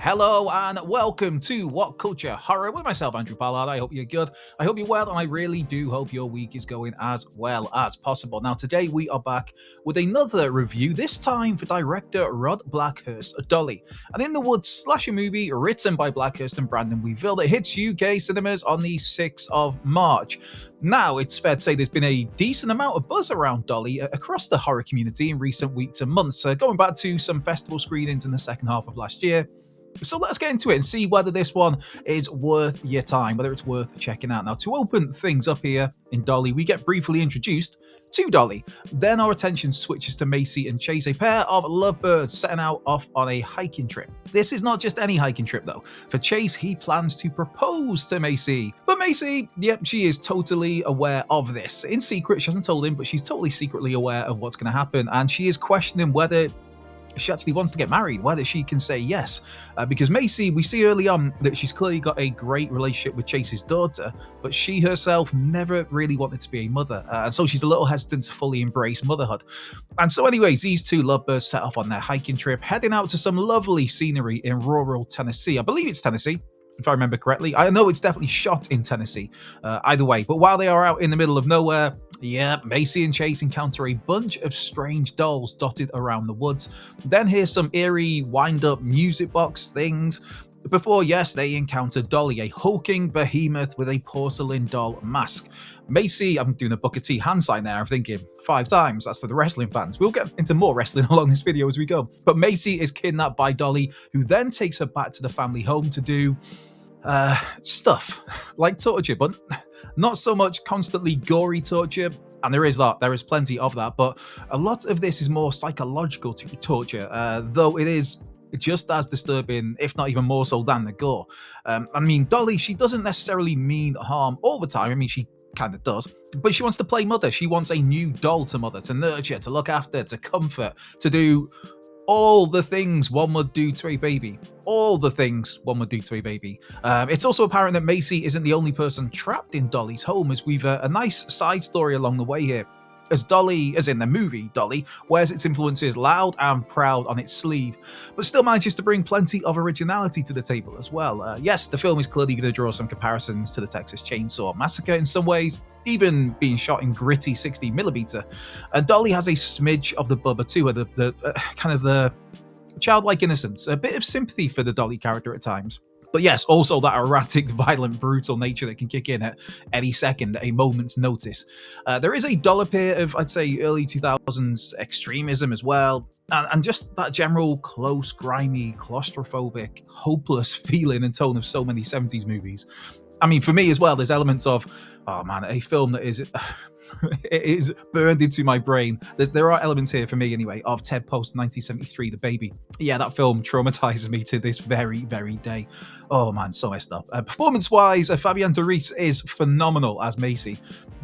Hello and welcome to What Culture Horror with myself, Andrew Ballard. I hope you're good. I hope you're well, and I really do hope your week is going as well as possible. Now, today we are back with another review, this time for director Rod Blackhurst's Dolly, an in the woods slasher movie written by Blackhurst and Brandon Weeville that hits UK cinemas on the 6th of March. Now, it's fair to say there's been a decent amount of buzz around Dolly across the horror community in recent weeks and months, going back to some festival screenings in the second half of last year. So let's get into it and see whether this one is worth your time, whether it's worth checking out. Now, to open things up here in Dolly, we get briefly introduced to Dolly. Then our attention switches to Macy and Chase, a pair of lovebirds setting out off on a hiking trip. This is not just any hiking trip, though. For Chase, he plans to propose to Macy. But Macy, yep, she is totally aware of this. In secret, she hasn't told him, but she's totally secretly aware of what's going to happen. And she is questioning whether she actually wants to get married, whether she can say yes. Because Macy, we see early on that she's clearly got a great relationship with Chase's daughter, but she herself never really wanted to be a mother. And so she's a little hesitant to fully embrace motherhood. And so anyways, these two lovebirds set off on their hiking trip, heading out to some lovely scenery in rural Tennessee. I believe it's Tennessee, if I remember correctly. I know it's definitely shot in Tennessee, either way. But while they are out in the middle of nowhere, yeah, Macy and Chase encounter a bunch of strange dolls dotted around the woods. Then hear some eerie, wind-up music box things. Before, yes, they encounter Dolly, a hulking behemoth with a porcelain doll mask. Macy, I'm doing a Booker T hand sign there, I'm thinking 5 times, that's for the wrestling fans. We'll get into more wrestling along this video as we go. But Macy is kidnapped by Dolly, who then takes her back to the family home to do stuff like torture, but not so much constantly gory torture. And there is plenty of that, but a lot of this is more psychological torture, though it is just as disturbing, if not even more so than the gore. I mean, Dolly, she doesn't necessarily mean harm all the time. I mean, she kind of does, but she wants to play mother. She wants a new doll to mother, to nurture, to look after, to comfort, to do all the things one would do to a baby. All the things one would do to a baby. It's also apparent that Macy isn't the only person trapped in Dolly's home, as we've a nice side story along the way here. As Dolly, as in the movie Dolly, wears its influences loud and proud on its sleeve, but still manages to bring plenty of originality to the table as well. Yes, the film is clearly going to draw some comparisons to the Texas Chainsaw Massacre in some ways, even being shot in gritty 16mm. Dolly has a smidge of the Bubba too, the kind of the childlike innocence, a bit of sympathy for the Dolly character at times. But yes, also that erratic, violent, brutal nature that can kick in at any second, at a moment's notice. There is a dollop here of, I'd say, early 2000s extremism as well. And just that general close, grimy, claustrophobic, hopeless feeling and tone of so many 70s movies. I mean, for me as well, there's elements of, oh man, a film that is it is burned into my brain. There are elements here for me anyway of Ted Post's 1973 The Baby. Yeah, that film traumatizes me to this very, very day. Oh man, so messed up. Performance-wise, Fabienne Doris is phenomenal as Macy,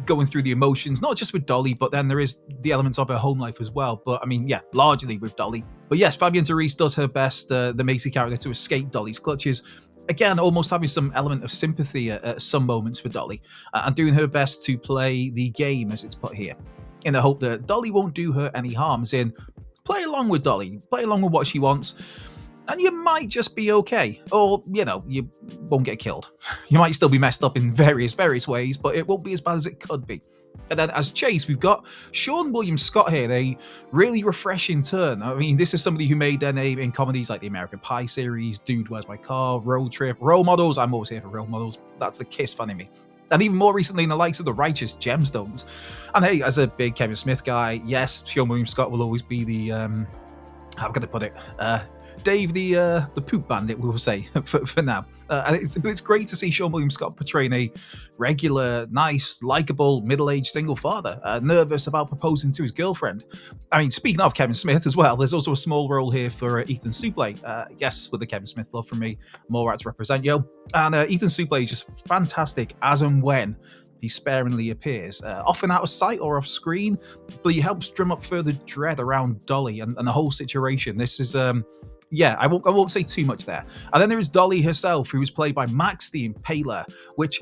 going through the emotions, not just with Dolly, but then there is the elements of her home life as well. But I mean, yeah, largely with Dolly. But yes, Fabienne Doris does her best, the Macy character, to escape Dolly's clutches. Again, almost having some element of sympathy at some moments for Dolly, and doing her best to play the game, as it's put here, in the hope that Dolly won't do her any harm, as in, play along with Dolly, play along with what she wants, and you might just be okay. Or, you know, you won't get killed. You might still be messed up in various ways, but it won't be as bad as it could be. And then as Chase, we've got Sean William Scott here, a really refreshing turn. I mean, this is somebody who made their name in comedies like the American Pie series, Dude, Where's My Car, Road Trip, Role Models. I'm always here for role models. That's the Kiss fan in me. And even more recently in the likes of The Righteous Gemstones. And hey, as a big Kevin Smith guy, yes, Sean William Scott will always be the, how can I put it? Dave the poop bandit, we will say, for now. And it's great to see Sean William Scott portraying a regular, nice, likable, middle-aged single father, nervous about proposing to his girlfriend. I mean, speaking of Kevin Smith as well, there's also a small role here for Ethan Suplee. Yes, with the Kevin Smith love from me, more to represent yo. And Ethan Suplee is just fantastic as and when he sparingly appears, often out of sight or off screen, but he helps drum up further dread around Dolly and the whole situation. This is yeah, I won't say too much there. And then there is Dolly herself, who was played by Max the Impaler, which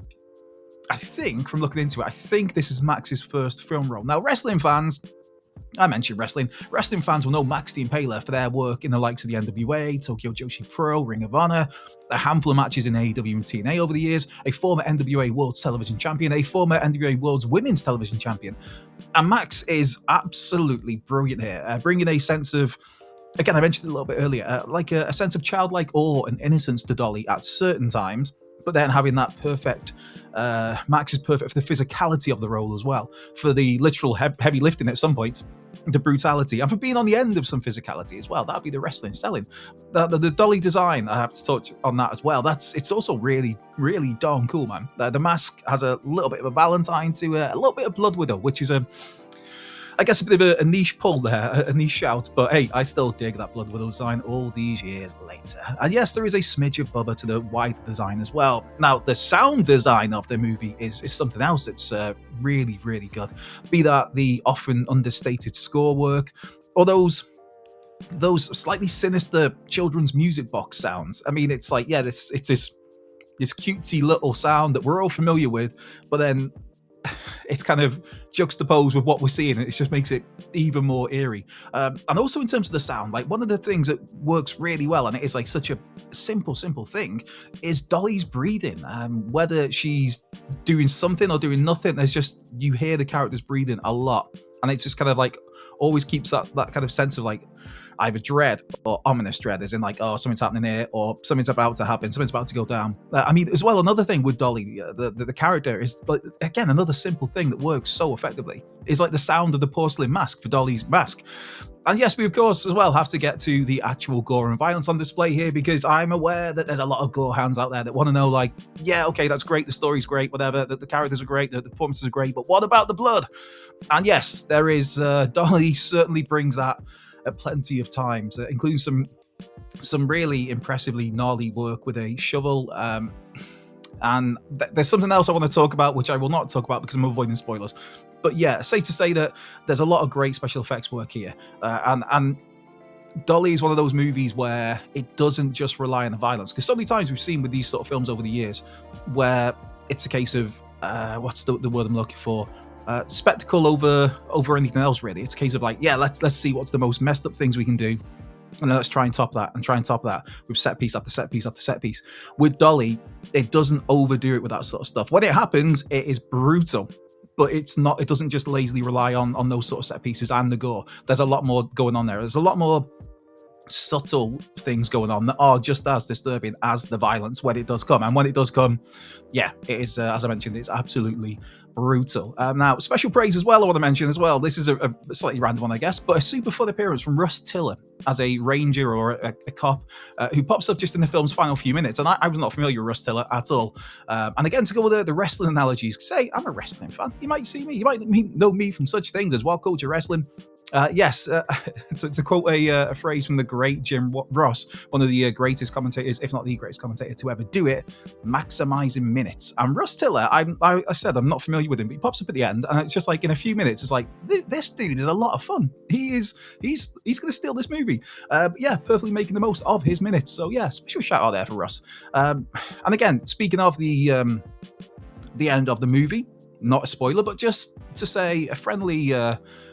I think, from looking into it, I think this is Max's first film role. Now, wrestling fans, I mentioned wrestling. Wrestling fans will know Max the Impaler for their work in the likes of the NWA, Tokyo Joshi Pro, Ring of Honor, a handful of matches in AEW and TNA over the years, a former NWA World Television Champion, a former NWA World's Women's Television Champion. And Max is absolutely brilliant here, bringing a sense of, again, I mentioned it a little bit earlier, like a sense of childlike awe and innocence to Dolly at certain times, but then having that perfect, Max is perfect for the physicality of the role as well, for the literal heavy lifting at some points, the brutality, and for being on the end of some physicality as well. That'd be the wrestling selling. The Dolly design, I have to touch on that as well. It's also really, really darn cool, man. The mask has a little bit of a Valentine to a little bit of Blood Widow, which is I guess a bit of a niche pull there, a niche shout, but hey, I still dig that Blood Widow design all these years later. And yes, there is a smidge of Bubba to the wider design as well. Now, the sound design of the movie is something else that's really, really good. Be that the often understated score work, or those slightly sinister children's music box sounds. I mean, it's like, yeah, it's this cutesy little sound that we're all familiar with, but then it's kind of juxtaposed with what we're seeing, and it just makes it even more eerie. And also in terms of the sound, like one of the things that works really well, and it is like such a simple thing, is Dolly's breathing. Whether she's doing something or doing nothing, there's just, you hear the characters breathing a lot, and it's just kind of like always keeps that kind of sense of like either dread or ominous dread, as in like, oh, something's happening here, or something's about to happen, something's about to go down. I mean, as well, another thing with Dolly, the character is, like, again, another simple thing that works so effectively is like the sound of the porcelain mask for Dolly's mask. And yes, we of course as well have to get to the actual gore and violence on display here, because I'm aware that there's a lot of gore hands out there that want to know, like, yeah, okay, that's great, the story's great, whatever, the characters are great, the performances are great, but what about the blood? And yes, there is, Dolly certainly brings that at plenty of times, including some really impressively gnarly work with a shovel. And there's something else I want to talk about, which I will not talk about because I'm avoiding spoilers. But yeah, safe to say that there's a lot of great special effects work here. And Dolly is one of those movies where it doesn't just rely on the violence. Because so many times we've seen with these sort of films over the years where it's a case of, what's the word I'm looking for? Spectacle over anything else, really. It's a case of like, yeah, let's see what's the most messed up things we can do, and then let's try and top that with set piece after set piece after set piece. With Dolly, it doesn't overdo it with that sort of stuff. When it happens, it is brutal, but it doesn't just lazily rely on those sort of set pieces and the gore. There's a lot more going on there. There's a lot more subtle things going on that are just as disturbing as the violence when it does come. And when it does come, yeah, it is, as I mentioned, it's absolutely brutal. Now, special praise as well, I want to mention as well. This is a slightly random one, I guess, but a super fun appearance from Russ Tiller as a ranger or a cop who pops up just in the film's final few minutes. And I was not familiar with Russ Tiller at all. And again, to go with the wrestling analogies, say, I'm a wrestling fan. You might see me, you might know me from such things as Wild Culture Wrestling. Yes, to quote a phrase from the great Jim Ross, one of the greatest commentators, if not the greatest commentator to ever do it, maximizing minutes. And Russ Tiller, I said I'm not familiar with him, but he pops up at the end, and it's just like in a few minutes, it's like this dude is a lot of fun. He's going to steal this movie. Yeah, perfectly making the most of his minutes. So yeah, special shout out there for Russ. And again, speaking of the end of the movie, not a spoiler, but just to say a friendly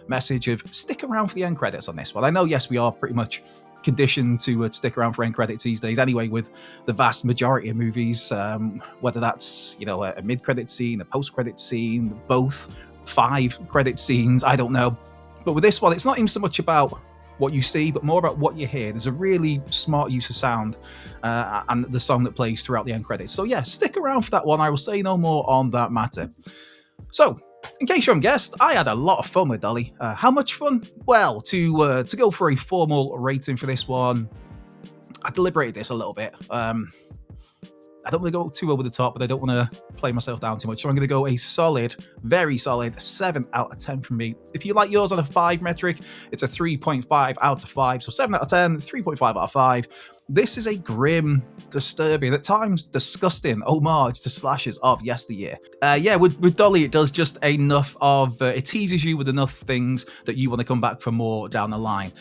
message of stick around for the end credits on this one. I know, yes, we are pretty much conditioned to stick around for end credits these days anyway, with the vast majority of movies, whether that's, a mid-credit scene, a post-credit scene, both 5 credit scenes, I don't know. But with this one, it's not even so much about what you see, but more about what you hear. There's a really smart use of sound and the song that plays throughout the end credits. So yeah, stick around for that one. I will say no more on that matter. So, in case you haven't guessed, I had a lot of fun with Dolly. How much fun? Well, to go for a formal rating for this one, I deliberated this a little bit. I don't want to go too over the top, but I don't want to play myself down too much. So I'm going to go a solid, very solid 7 out of 10 from me. If you like yours on a 5 metric, it's a 3.5 out of 5. So 7 out of 10, 3.5 out of 5. this is a grim, disturbing, at times disgusting homage to slashers of yesteryear. With Dolly, it does just enough of it teases you with enough things that you want to come back for more down the line.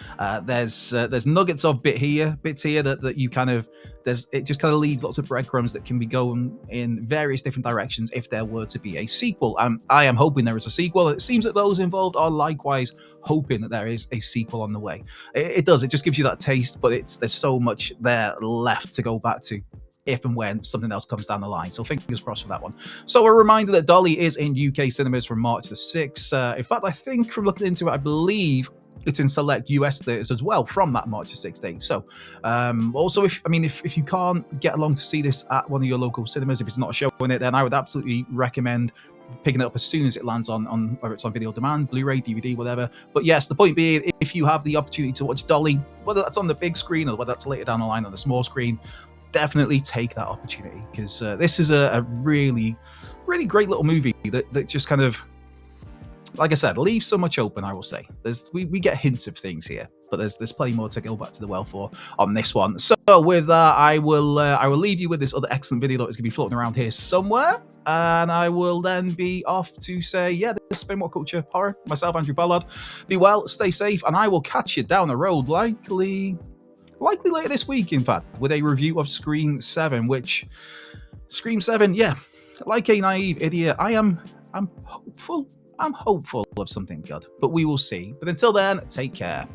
There's nuggets of bits here that you kind of it just kind of leads lots of breadcrumbs that can be going in various different directions if there were to be a sequel. I am hoping there is a sequel. It seems that those involved are likewise hoping that there is a sequel on the way. It does. It just gives you that taste, but there's so much there left to go back to if and when something else comes down the line. So fingers crossed for that one. So a reminder that Dolly is in UK cinemas from March the 6th. In fact, I think from looking into it, I believe it's in select US theaters as well from that March the 6th date. So also, if you can't get along to see this at one of your local cinemas, if it's not showing it, then I would absolutely recommend picking it up as soon as it lands on whether it's on video demand, Blu-ray, DVD, whatever. But yes, the point being, if you have the opportunity to watch Dolly, whether that's on the big screen or whether that's later down the line on the small screen, definitely take that opportunity, because this is a really, really great little movie that just kind of, like I said, leaves so much open. I will say we get hints of things here, but there's plenty more to go back to the well for on this one. So with that, I will leave you with this other excellent video that is going to be floating around here somewhere, and I will then be off to say, this has been What Culture Horror. Myself, Andrew Ballard. Be well, stay safe, and I will catch you down the road, likely later this week, in fact, with a review of Scream 7. Which Scream 7, like a naive idiot, I'm hopeful. I'm hopeful of something good, but we will see. But until then, take care.